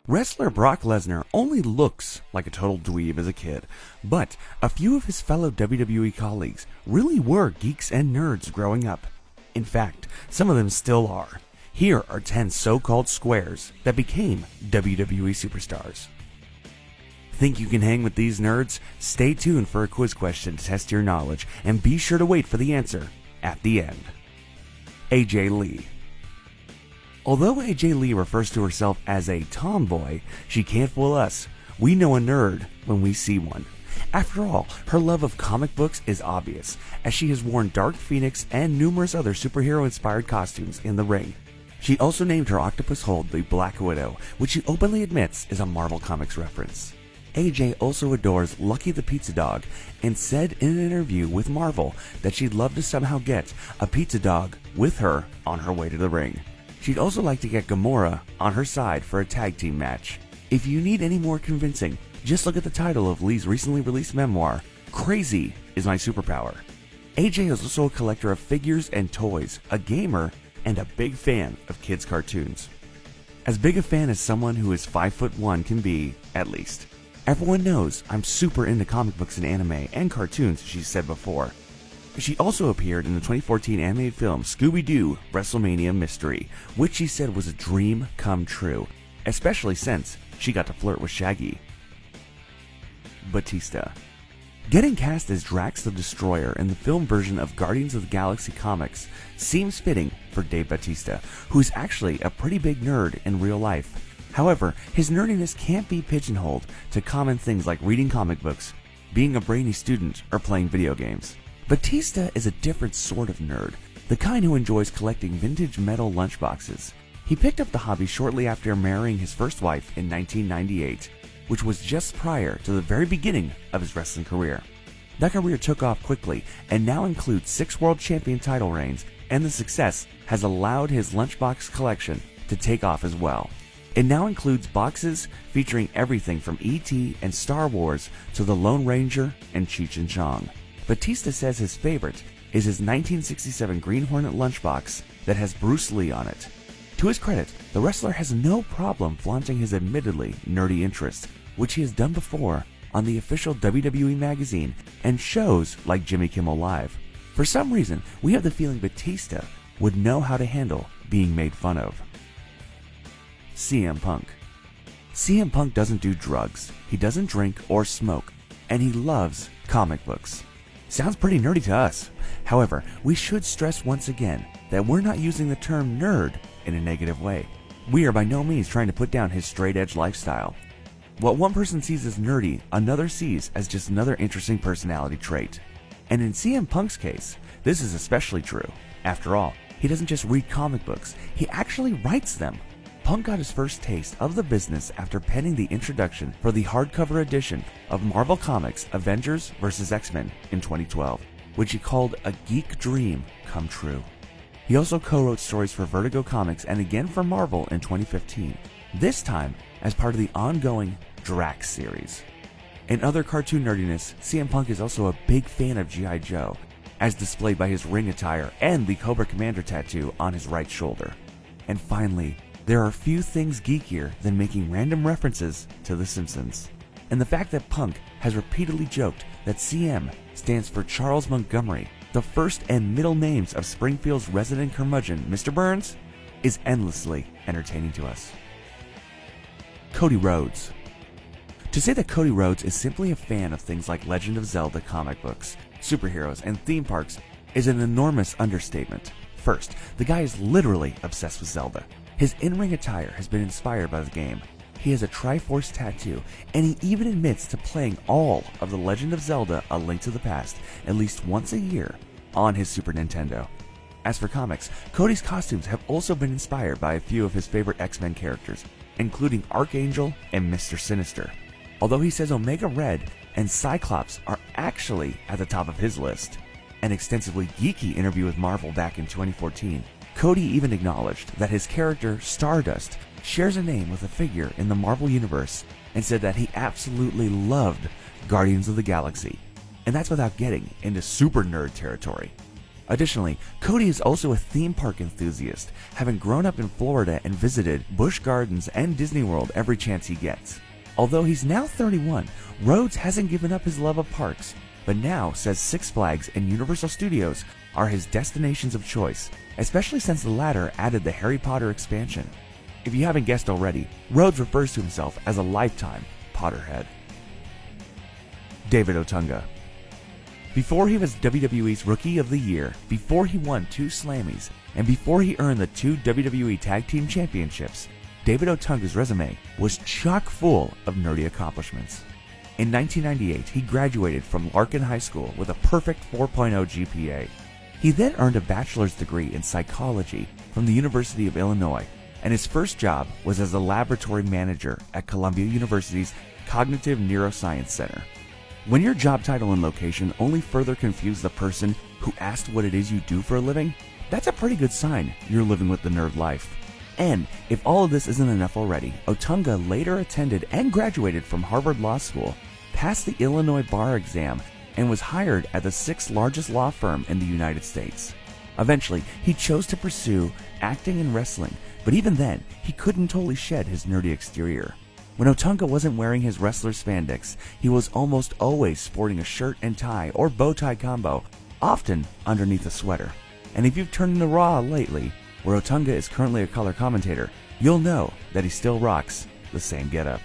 Wrestler Brock Lesnar only looks like a total dweeb as a kid, but a few of his fellow WWE colleagues really were geeks and nerds growing up. In fact, some of them still are. Here are 10 so-called squares that became WWE superstars. Think you can hang with these nerds? Stay tuned for a quiz question to test your knowledge, and be sure to wait for the answer at the end. AJ Lee. Although AJ Lee refers to herself as a tomboy, she can't fool us. We know a nerd when we see one. After all, her love of comic books is obvious, as she has worn Dark Phoenix and numerous other superhero-inspired costumes in the ring. She also named her octopus hold the Black Widow, which she openly admits is a Marvel Comics reference. AJ also adores Lucky the Pizza Dog and said in an interview with Marvel that she'd love to somehow get a pizza dog with her on her way to the ring. She'd also like to get Gamora on her side for a tag team match. If you need any more convincing, just look at the title of Lee's recently released memoir, Crazy is My Superpower. AJ is also a collector of figures and toys, a gamer, and a big fan of kids' cartoons. As big a fan as someone who is 5'1" can be, at least. Everyone knows I'm super into comic books and anime and cartoons, she said before. She also appeared in the 2014 animated film Scooby-Doo WrestleMania Mystery, which she said was a dream come true, especially since she got to flirt with Shaggy. Batista. Getting cast as Drax the Destroyer in the film version of Guardians of the Galaxy comics seems fitting for Dave Bautista, who is actually a pretty big nerd in real life. However, his nerdiness can't be pigeonholed to common things like reading comic books, being a brainy student, or playing video games. Batista is a different sort of nerd, the kind who enjoys collecting vintage metal lunchboxes. He picked up the hobby shortly after marrying his first wife in 1998, which was just prior to the very beginning of his wrestling career. That career took off quickly and now includes 6 world champion title reigns, and the success has allowed his lunchbox collection to take off as well. It now includes boxes featuring everything from E.T. and Star Wars to the Lone Ranger and Cheech and Chong. Batista says his favorite is his 1967 Green Hornet lunchbox that has Bruce Lee on it. To his credit, the wrestler has no problem flaunting his admittedly nerdy interests, which he has done before on the official WWE magazine and shows like Jimmy Kimmel Live. For some reason, we have the feeling Batista would know how to handle being made fun of. CM Punk. CM Punk doesn't do drugs, he doesn't drink or smoke, and he loves comic books. Sounds pretty nerdy to us. However, we should stress once again that we're not using the term nerd in a negative way. We are by no means trying to put down his straight-edge lifestyle. What one person sees as nerdy, another sees as just another interesting personality trait. And in CM Punk's case, this is especially true. After all, he doesn't just read comic books, he actually writes them. Punk got his first taste of the business after penning the introduction for the hardcover edition of Marvel Comics Avengers vs. X-Men in 2012, which he called a geek dream come true. He also co-wrote stories for Vertigo Comics and again for Marvel in 2015, this time as part of the ongoing Drax series. In other cartoon nerdiness, CM Punk is also a big fan of G.I. Joe, as displayed by his ring attire and the Cobra Commander tattoo on his right shoulder. And finally, there are few things geekier than making random references to The Simpsons. And the fact that Punk has repeatedly joked that CM stands for Charles Montgomery, the first and middle names of Springfield's resident curmudgeon, Mr. Burns, is endlessly entertaining to us. Cody Rhodes. To say that Cody Rhodes is simply a fan of things like Legend of Zelda comic books, superheroes, and theme parks is an enormous understatement. First, the guy is literally obsessed with Zelda. His in-ring attire has been inspired by the game. He has a Triforce tattoo, and he even admits to playing all of The Legend of Zelda: A Link to the Past at least once a year on his Super Nintendo. As for comics, Cody's costumes have also been inspired by a few of his favorite X-Men characters, including Archangel and Mr. Sinister. Although he says Omega Red and Cyclops are actually at the top of his list. An extensively geeky interview with Marvel back in 2014, Cody even acknowledged that his character, Stardust, shares a name with a figure in the Marvel Universe and said that he absolutely loved Guardians of the Galaxy. And that's without getting into super nerd territory. Additionally, Cody is also a theme park enthusiast, having grown up in Florida and visited Busch Gardens and Disney World every chance he gets. Although he's now 31, Rhodes hasn't given up his love of parks, but now says Six Flags and Universal Studios are his destinations of choice, especially since the latter added the Harry Potter expansion. If you haven't guessed already, Rhodes refers to himself as a lifetime Potterhead. David Otunga. Before he was WWE's Rookie of the Year, before he won 2 Slammys, and before he earned the 2 WWE Tag Team Championships, David Otunga's resume was chock full of nerdy accomplishments. In 1998, he graduated from Larkin High School with a perfect 4.0 GPA. He then earned a bachelor's degree in psychology from the University of Illinois, and his first job was as a laboratory manager at Columbia University's Cognitive Neuroscience Center. When your job title and location only further confuse the person who asked what it is you do for a living, that's a pretty good sign you're living with the nerd life. And if all of this isn't enough already, Otunga later attended and graduated from Harvard Law School, passed the Illinois bar exam, and was hired at the 6th largest law firm in the United States. Eventually, he chose to pursue acting and wrestling, but even then, he couldn't totally shed his nerdy exterior. When Otunga wasn't wearing his wrestler spandex, he was almost always sporting a shirt and tie or bow tie combo, often underneath a sweater. And if you've turned into Raw lately, where Otunga is currently a color commentator, you'll know that he still rocks the same getup.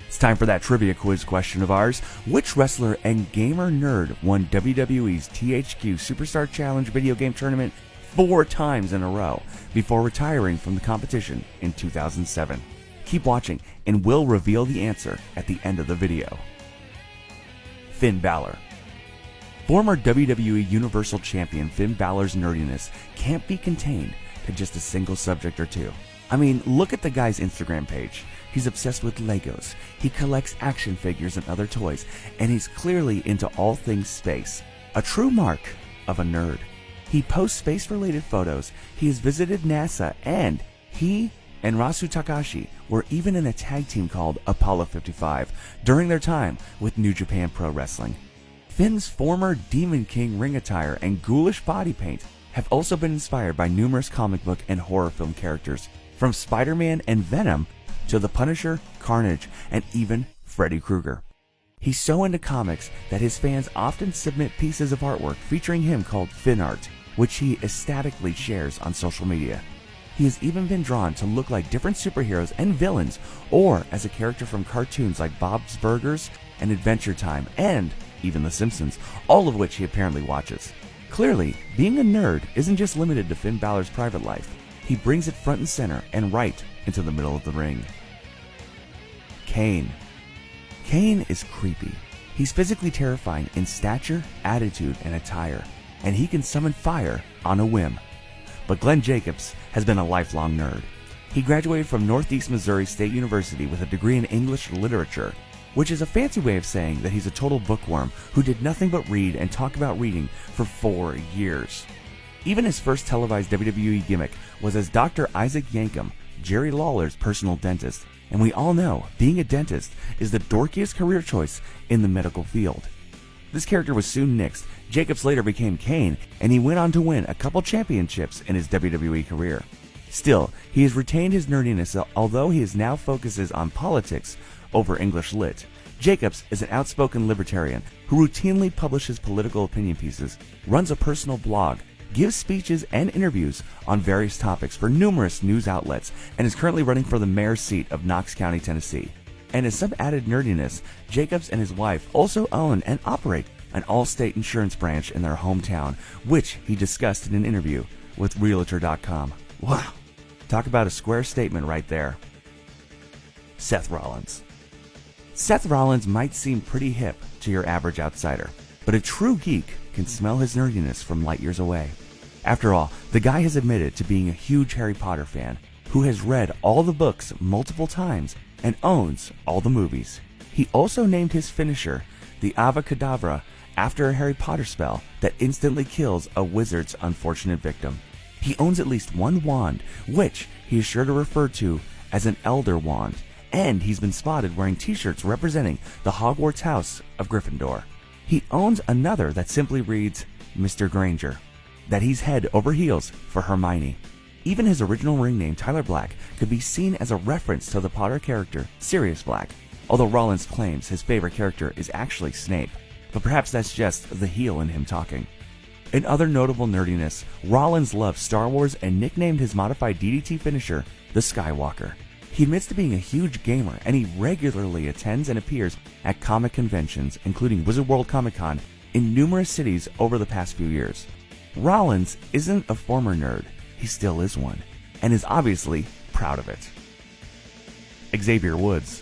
It's time for that trivia quiz question of ours. Which wrestler and gamer nerd won WWE's THQ Superstar Challenge video game tournament 4 times in a row before retiring from the competition in 2007? Keep watching and we'll reveal the answer at the end of the video. Finn Balor. Former WWE Universal Champion Finn Balor's nerdiness can't be contained to just a single subject or two. I mean, look at the guy's Instagram page. He's obsessed with Legos, he collects action figures and other toys, and he's clearly into all things space. A true mark of a nerd. He posts space-related photos, he has visited NASA, and he and Rasu Takashi were even in a tag team called Apollo 55 during their time with New Japan Pro Wrestling. Finn's former Demon King ring attire and ghoulish body paint have also been inspired by numerous comic book and horror film characters, from Spider-Man and Venom to The Punisher, Carnage, and even Freddy Krueger. He's so into comics that his fans often submit pieces of artwork featuring him called Finn Art, which he ecstatically shares on social media. He has even been drawn to look like different superheroes and villains, or as a character from cartoons like Bob's Burgers and Adventure Time, and even The Simpsons, all of which he apparently watches. Clearly, being a nerd isn't just limited to Finn Balor's private life. He brings it front and center and right into the middle of the ring. Kane. Kane is creepy. He's physically terrifying in stature, attitude, and attire, and he can summon fire on a whim. But Glenn Jacobs has been a lifelong nerd. He graduated from Northeast Missouri State University with a degree in English literature, which is a fancy way of saying that he's a total bookworm who did nothing but read and talk about reading for 4 years. Even his first televised WWE gimmick was as Dr. Isaac Yankem, Jerry Lawler's personal dentist, and we all know being a dentist is the dorkiest career choice in the medical field. This character was soon nixed. Jacobs later became Kane, and he went on to win a couple championships in his WWE career. Still, he has retained his nerdiness, although he now focuses on politics over English lit. Jacobs is an outspoken libertarian who routinely publishes political opinion pieces, runs a personal blog, gives speeches and interviews on various topics for numerous news outlets, and is currently running for the mayor's seat of Knox County, Tennessee. And as some added nerdiness, Jacobs and his wife also own and operate an all-state insurance branch in their hometown, which he discussed in an interview with Realtor.com. Wow, talk about a square statement right there. Seth Rollins. Seth Rollins might seem pretty hip to your average outsider, but a true geek can smell his nerdiness from light years away. After all, the guy has admitted to being a huge Harry Potter fan, who has read all the books multiple times and owns all the movies. He also named his finisher, the Avada Kedavra, after a Harry Potter spell that instantly kills a wizard's unfortunate victim. He owns at least one wand, which he is sure to refer to as an Elder Wand, and he's been spotted wearing t-shirts representing the Hogwarts House of Gryffindor. He owns another that simply reads, Mr. Granger, that he's head over heels for Hermione. Even his original ring name, Tyler Black, could be seen as a reference to the Potter character, Sirius Black, although Rollins claims his favorite character is actually Snape, but perhaps that's just the heel in him talking. In other notable nerdiness, Rollins loves Star Wars and nicknamed his modified DDT finisher the Skywalker. He admits to being a huge gamer, and he regularly attends and appears at comic conventions, including Wizard World Comic Con, in numerous cities over the past few years. Rollins isn't a former nerd, he still is one, and is obviously proud of it. Xavier Woods.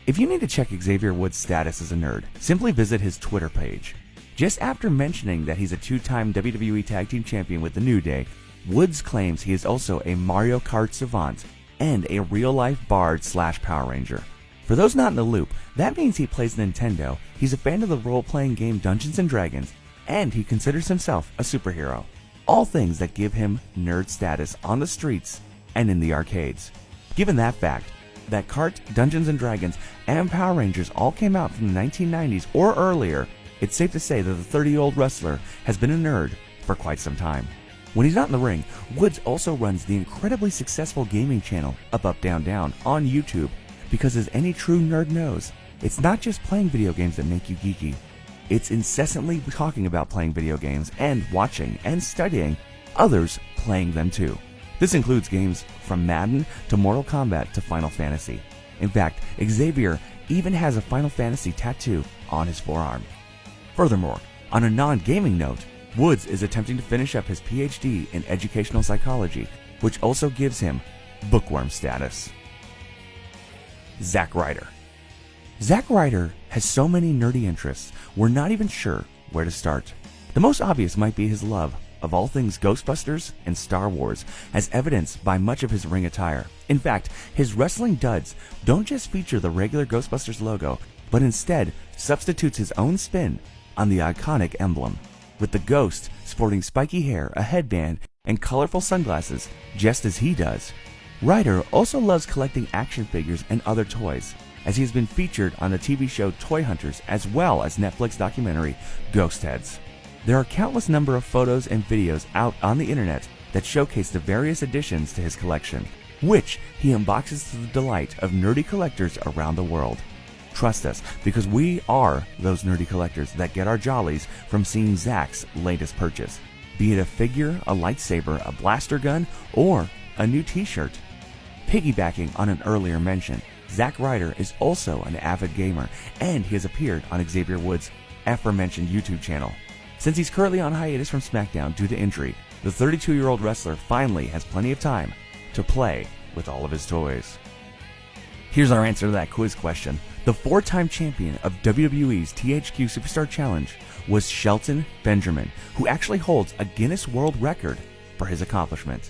If you need to check Xavier Woods' status as a nerd, simply visit his Twitter page. Just after mentioning that he's a two-time WWE Tag Team Champion with The New Day, Woods claims he is also a Mario Kart savant and a real-life bard/Power Ranger. For those not in the loop, that means he plays Nintendo, he's a fan of the role-playing game Dungeons & Dragons, and he considers himself a superhero. All things that give him nerd status on the streets and in the arcades. Given that fact, that Kart, Dungeons & Dragons, and Power Rangers all came out from the 1990s or earlier, it's safe to say that the 30-year-old wrestler has been a nerd for quite some time. When he's not in the ring, Woods also runs the incredibly successful gaming channel Up, Down, Down on YouTube, because as any true nerd knows, it's not just playing video games that make you geeky. It's incessantly talking about playing video games and watching and studying others playing them too. This includes games from Madden to Mortal Kombat to Final Fantasy. In fact, Xavier even has a Final Fantasy tattoo on his forearm. Furthermore, on a non-gaming note, Woods is attempting to finish up his PhD in educational psychology, which also gives him bookworm status. Zack Ryder. Zack Ryder has so many nerdy interests, we're not even sure where to start. The most obvious might be his love of all things Ghostbusters and Star Wars, as evidenced by much of his ring attire. In fact, his wrestling duds don't just feature the regular Ghostbusters logo, but instead substitutes his own spin on the iconic emblem, with the Ghost sporting spiky hair, a headband, and colorful sunglasses, just as he does. Ryder also loves collecting action figures and other toys, as he has been featured on the TV show Toy Hunters as well as Netflix documentary Ghost Heads. There are countless number of photos and videos out on the internet that showcase the various additions to his collection, which he unboxes to the delight of nerdy collectors around the world. Trust us, because we are those nerdy collectors that get our jollies from seeing Zack's latest purchase, be it a figure, a lightsaber, a blaster gun, or a new t-shirt. Piggybacking on an earlier mention, Zack Ryder is also an avid gamer, and he has appeared on Xavier Woods' aforementioned YouTube channel. Since he's currently on hiatus from SmackDown due to injury, the 32-year-old wrestler finally has plenty of time to play with all of his toys. Here's our answer to that quiz question. The 4-time champion of WWE's THQ Superstar Challenge was Shelton Benjamin, who actually holds a Guinness World Record for his accomplishment.